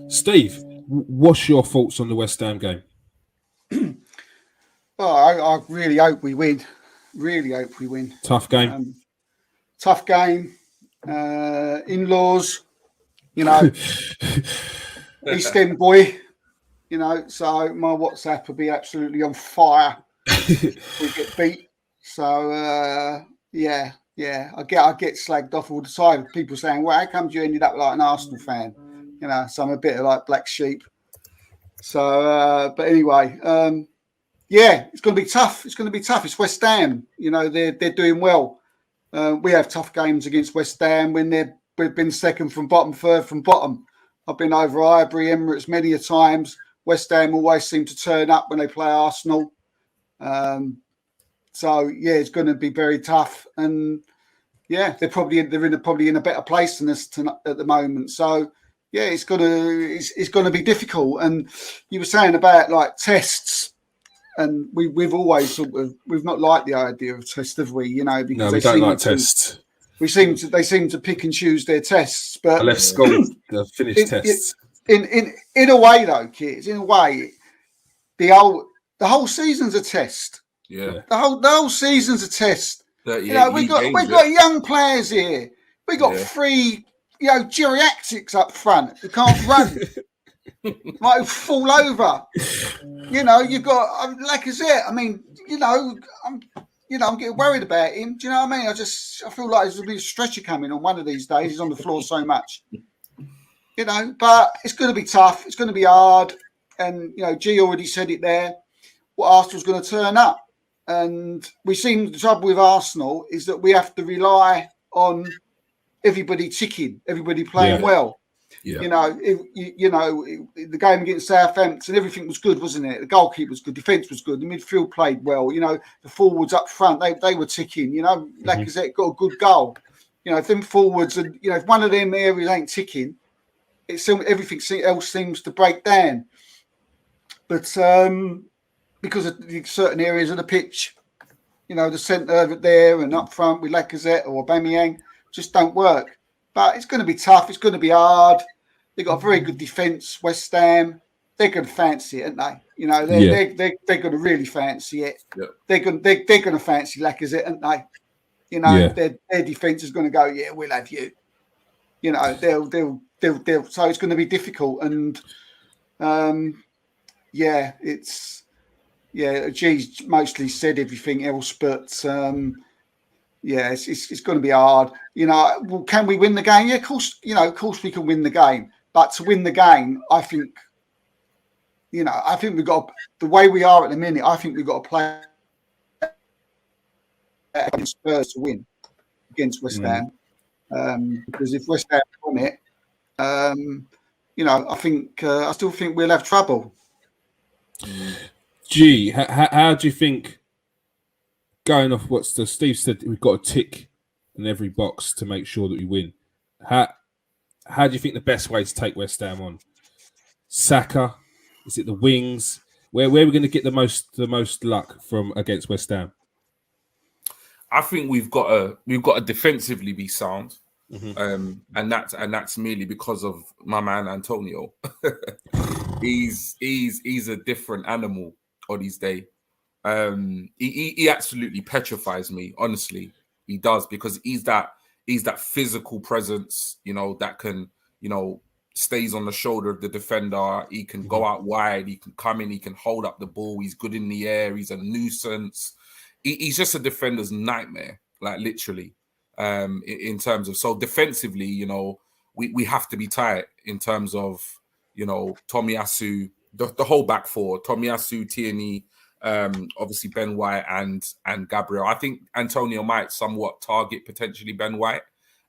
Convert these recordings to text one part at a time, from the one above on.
Steve, what's your thoughts on the West Ham game? Oh, I really hope we win. Really hope we win. Tough game. Tough game. In-laws, you know, East End boy, you know, so my WhatsApp will be absolutely on fire if we get beat. So, yeah, I get slagged off all the time. People saying, well, how come you ended up like an Arsenal fan? You know, so I'm a bit of like black sheep. So, but anyway, yeah, it's going to be tough. It's going to be tough. It's West Ham. You know, they're doing well. We have tough games against West Ham when we've been second from bottom, third from bottom. I've been over Highbury, Emirates many a times. West Ham always seem to turn up when they play Arsenal. So yeah, it's going to be very tough. And yeah, they're probably in a better place than us at the moment. So yeah, it's going to be difficult. And you were saying about like tests. And we've always we've not liked the idea of tests, have we? You know, because no, we don't like tests. They seem to pick and choose their tests, but I left school the finished tests. In a way, though, kids, in a way, the whole season's a test. Yeah, the whole season's a test. You know, we've got young players here. We got three, you know, geriatrics up front who can't run. Might fall over. You know, you've got Lacazette. I mean, I'm getting worried about him. Do you know what I mean? I feel like there's a bit of stretcher coming on one of these days. He's on the floor so much. You know, but it's going to be tough. It's going to be hard. And, you know, G already said it there. What Arsenal's going to turn up. And the trouble with Arsenal is that we have to rely on everybody ticking, everybody playing well. Yeah. You know, the game against Southampton, everything was good, wasn't it? The goalkeeper was good, defence was good, the midfield played well. You know, the forwards up front, they were ticking. You know, Lacazette got a good goal. You know, if them forwards, and you know, if one of them areas ain't ticking, everything else seems to break down. But because of certain areas of the pitch, you know, the centre there and up front with Lacazette or Aubameyang just don't work. But it's going to be tough. It's going to be hard. They've got a very good defence, West Ham. They're going to fancy it, aren't they? You know, they're going to really fancy it. Yeah. They're going to fancy Lacazette, aren't they? You know, their defence is going to go, yeah, we'll have you. You know, they'll. So it's going to be difficult. And G's mostly said everything else, but. Yeah, it's going to be hard. You know, well, can we win the game? Yeah, of course we can win the game. But to win the game, I think we've got the way we are at the minute. I think we've got to play against Spurs to win against West Ham. Because if West Ham won it, you know, I still think we'll have trouble. G, how do you think? Going off what Steve said, we've got a tick in every box to make sure that we win. How do you think the best way to take West Ham on? Saka? Is it the wings? Where are we going to get the most luck from against West Ham? I think we've got to defensively be sound, and that's merely because of my man Antonio. he's a different animal on his day. He absolutely petrifies me, honestly. He does, because he's that physical presence, you know, that can, you know, stays on the shoulder of the defender. He can go out wide, he can come in, he can hold up the ball, he's good in the air, he's a nuisance. He's just a defender's nightmare, like literally. In terms of, so defensively, you know, we have to be tight in terms of, you know, Tomiyasu, the whole back four, Tomiyasu, Tierney, obviously Ben White and Gabriel. I think Antonio might somewhat target potentially Ben White.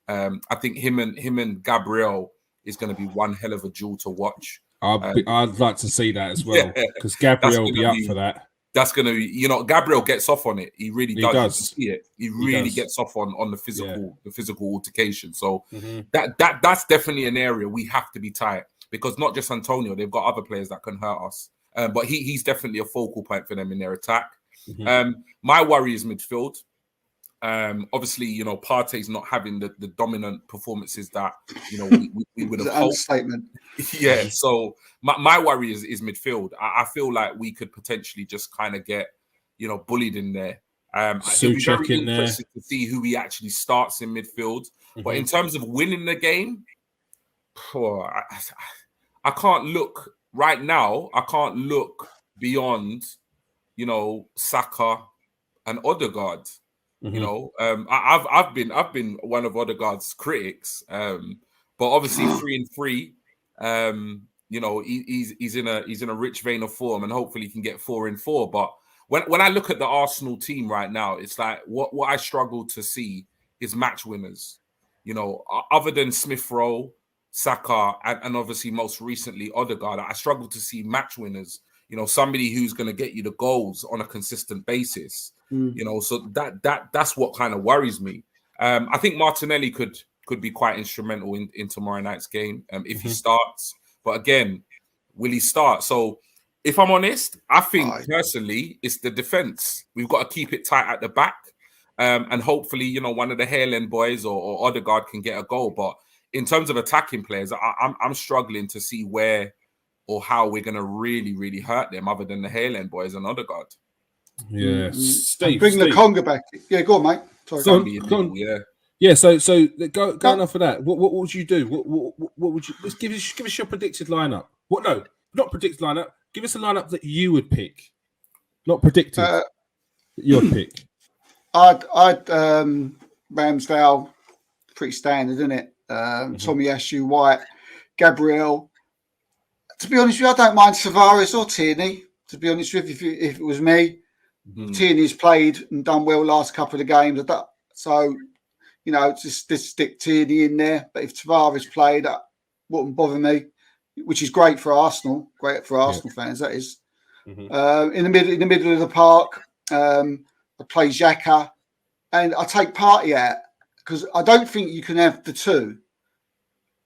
I think him and Gabriel is going to be one hell of a jewel to watch. I'd like to see that as well, because Gabriel will be up for that. That's going to be, you know, Gabriel gets off on it. He really does. See it. He really gets off on the physical altercation. So that's definitely an area we have to be tight, because not just Antonio, they've got other players that can hurt us. But he's definitely a focal point for them in their attack. My worry is midfield. Obviously, you know, Partey's not having the dominant performances that, you know, we would have hoped. Understatement. Yeah. So my worry is midfield. I feel like we could potentially just kind of get, you know, bullied in there. It'll be very interesting to see who he actually starts in midfield. But in terms of winning the game, I can't look right now. I can't look beyond, you know, Saka and Odegaard. You know, I've been one of Odegaard's critics, but obviously 3-3. You know, he's in a rich vein of form, and hopefully he can get 4-4. But when I look at the Arsenal team right now, it's like what I struggle to see is match winners. You know, other than Smith Rowe, Saka, and obviously most recently Odegaard, I struggle to see match winners. You know, somebody who's going to get you the goals on a consistent basis. You know, so that's what kind of worries me. I think Martinelli could be quite instrumental in tomorrow night's game if he starts. But again, will he start? So if I'm honest, I think personally it's the defense. We've got to keep it tight at the back, and hopefully, you know, one of the Haaland boys or Odegaard can get a goal. But in terms of attacking players, I'm struggling to see where or how we're going to really hurt them, other than the Haaland boys and Odegaard. Yeah, Steve, bring the Conga back. Yeah, go on, mate. Sorry. Yeah. So going off of that, what would you do? What would you? Let's give us your predicted lineup. Not predicted lineup. Give us a lineup that you would pick, not predicted. Your pick. I'd Ramsdale, pretty standard, isn't it? Tomiyasu, White, Gabriel. To be honest with you, I don't mind Tavares or Tierney. To be honest with you, if it was me. Tierney's played and done well last couple of games. So, you know, just stick Tierney in there. But if Tavares played, that wouldn't bother me, which is great for Arsenal. Great for Arsenal fans, that is. In the middle of the park, I play Xhaka, and I take Partey out because I don't think you can have the two.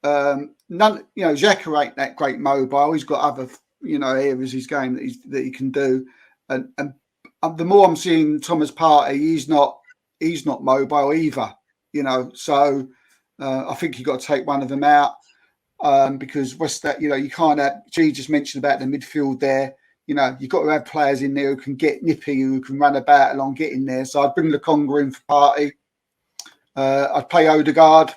None, you know, Xhaka ain't that great mobile. He's got other, you know, areas of his game that he can do, and the more I'm seeing Thomas Partey, he's not mobile either, you know. So I think you've got to take one of them out because you know, you can't have. G just mentioned about the midfield there. You know, you've got to have players in there who can get nippy, who can run about along getting there. So I'd bring the Conga in for Partey. I'd play Odegaard,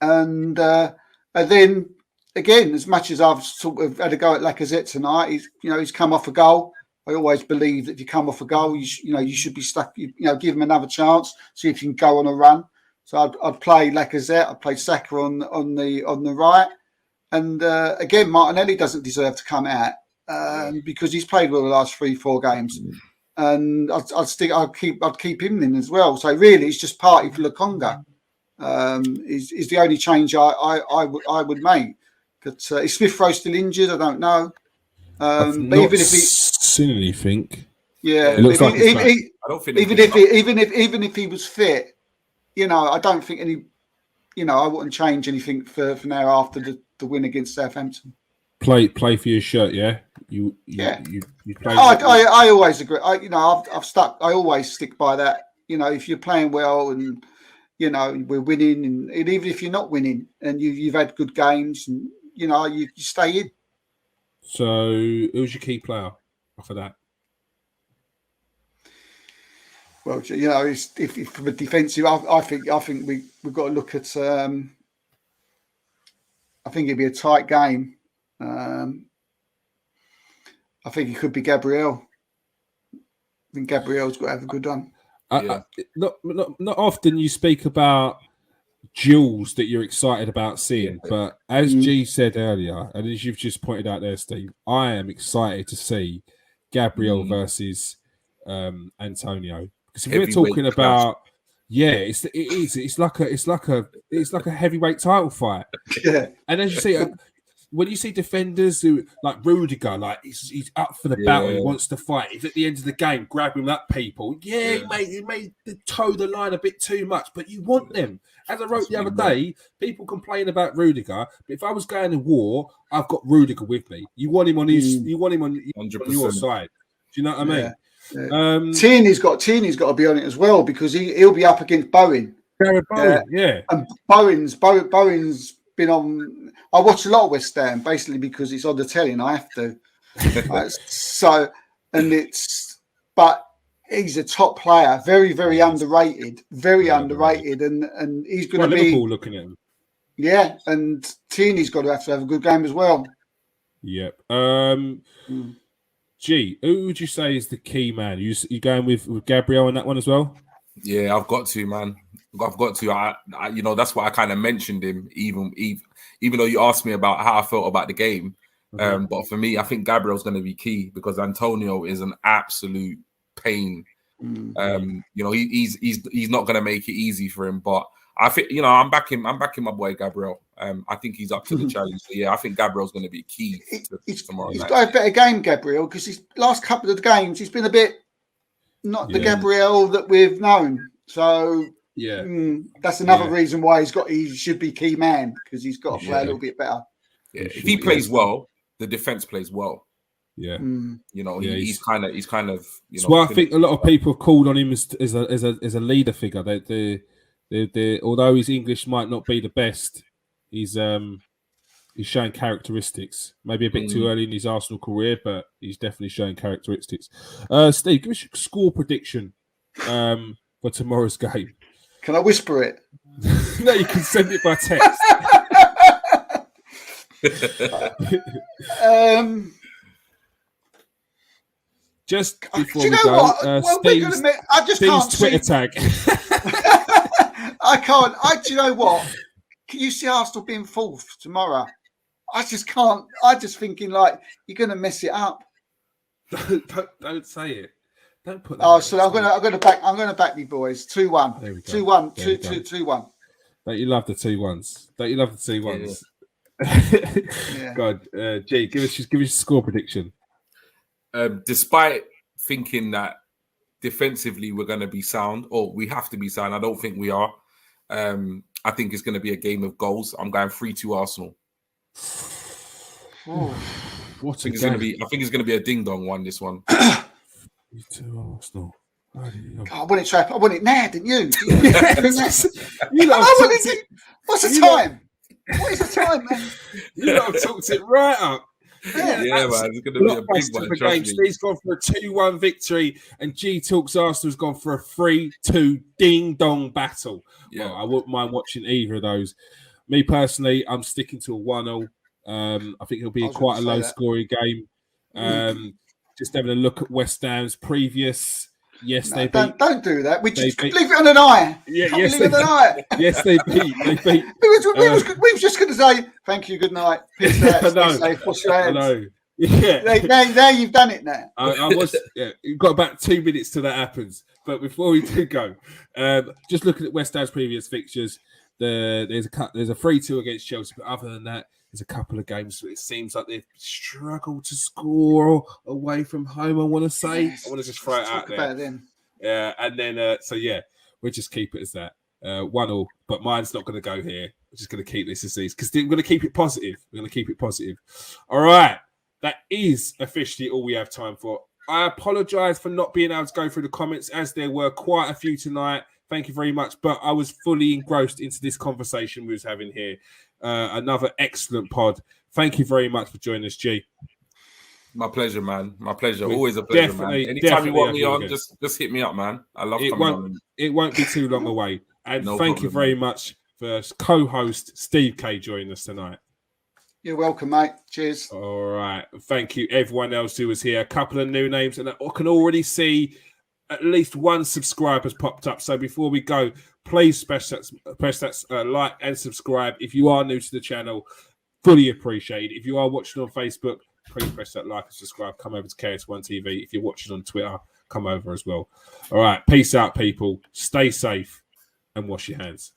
and then again, as much as I've sort of had a go at Lacazette tonight, he's come off a goal. I always believe that if you come off a goal, you should be stuck. You know, give him another chance, see if you can go on a run. So I'd play Lacazette. I'd play Saka on the right, and again, Martinelli doesn't deserve to come out because he's played well the last 3-4 games, and I'd keep him in as well. So really, it's just Partey for Lokonga. Is the only change I would make. But is Smith Rowe still injured? I don't know. But even if he seen anything, yeah, it looks like I don't think even if he was fit, you know, I don't think I wouldn't change anything for now after the win against Southampton. Play for your shirt, yeah. You play. I always agree. I always stick by that. You know, if you're playing well and you know we're winning, and even if you're not winning and you've had good games, and you know you stay in. So, who's your key player off of that? Well, you know, if from a defensive, I think we've got to look at. I think it'd be a tight game. I think it could be Gabriel. I think Gabriel's got to have a good one. Not often you speak about jewels that you're excited about seeing, but as G said earlier, and as you've just pointed out there, Steve, I am excited to see Gabriel versus Antonio, because if we're talking about it's like a heavyweight title fight. And as you see, when you see defenders who like Rudiger, like he's up for the battle, he wants to fight. He's at the end of the game grabbing up people. He may toe the line a bit too much, but you want them. As I wrote the other day, people complain about Rudiger, but if I was going to war, I've got Rudiger with me. You want him on his, you want him on your side. Do you know what I mean? Tierney's got to be on it as well because he'll be up against Bowen. Gareth Bowen, yeah. And Bowen's been on. I watch a lot of West Ham basically because it's on the telly and I have to. But he's a top player, very, very underrated, and he's going to be Liverpool looking at him. Yeah, and Tierney's got to have a good game as well. Yep. G, who would you say is the key man? You going with Gabriel on that one as well? Yeah, I've got to, man. I've got to. I that's why I kind of mentioned him, even though you asked me about how I felt about the game. But for me, I think Gabriel's going to be key because Antonio is an absolute pain. He's not going to make it easy for him. But I think I'm backing my boy Gabriel. I think he's up to the challenge. So yeah, I think Gabriel's going to be key tomorrow. He's got a better game, Gabriel, because his last couple of games he's been a bit not the Gabriel that we've known. So that's another reason why he should be key man because he's got to play a little bit better. Yeah, if he plays well, the defense plays well. Yeah, he's kind of. So I think a lot of people have called on him as a leader figure. They although his English might not be the best, he's showing characteristics. Maybe a bit too early in his Arsenal career, but he's definitely showing characteristics. Steve, give us your score prediction for tomorrow's game. Can I whisper it? No, you can send it by text. Just before we go, Steve's Twitter tag. I can't. Do you know what? Can you see Arsenal being fourth tomorrow? I just can't. I just thinking like you're going to mess it up. Don't say it. Don't put that. Oh, so I'm going to back me boys. 2-1. 2-1. 2-1. Don't you love the 2-1s? Don't you love the 2-1s? Yeah. God, Jay, give us a score prediction. Despite thinking that defensively we're going to be sound, or we have to be sound, I don't think we are. I think it's going to be a game of goals. I'm going 3-2 Arsenal. What I think it's going to be a ding dong one. This one. 3-2 Arsenal. I want it now, didn't you? What's the time? What is the time, man? You lot have talked it right up. Yeah, man. It's going to be a big one. Game. Steve's gone for a 2-1 victory, and G Talks Arsenal's gone for a 3-2 ding dong battle. Yeah, well, I wouldn't mind watching either of those. Me personally, I'm sticking to a 1-0. I think it'll be quite a low scoring game. Just having a look at West Ham's previous. Yes, they beat. Don't do that. We just leave it on an eye. Yeah, yes, they beat. Yes, they beat. They beat. We were just going to say thank you, good night. Peace out. Stay safe. Wash your hands. I know. Yeah. Now you've done it. Now I was. Yeah, you've got about 2 minutes till that happens. But before we do go, just looking at West Ham's previous fixtures, there's a 3-2 against Chelsea. But other than that, there's a couple of games where it seems like they've struggled to score away from home. I want to say. Yes, I want to just throw it out there. Yeah, and then we'll just keep it as that 1-1. But mine's not going to go here. We're just going to keep this as these because we're going to keep it positive. We're going to keep it positive. All right, that is officially all we have time for. I apologise for not being able to go through the comments as there were quite a few tonight. Thank you very much. But I was fully engrossed into this conversation we was having here. Another excellent pod. Thank you very much for joining us, G. My pleasure, man. My pleasure. Always a pleasure, man. Anytime you want me on, just hit me up, man. I love coming on. It won't be too long away. And thank you very much for co-host Steve K joining us tonight. You're welcome, mate. Cheers. All right. Thank you, everyone else who was here. A couple of new names, and I can already see at least one subscriber has popped up. So before we go, please press that like and subscribe. If you are new to the channel, fully appreciated. If you are watching on Facebook, please press that like and subscribe. Come over to KS1 TV. If you're watching on Twitter, come over as well. All right. Peace out, people. Stay safe and wash your hands.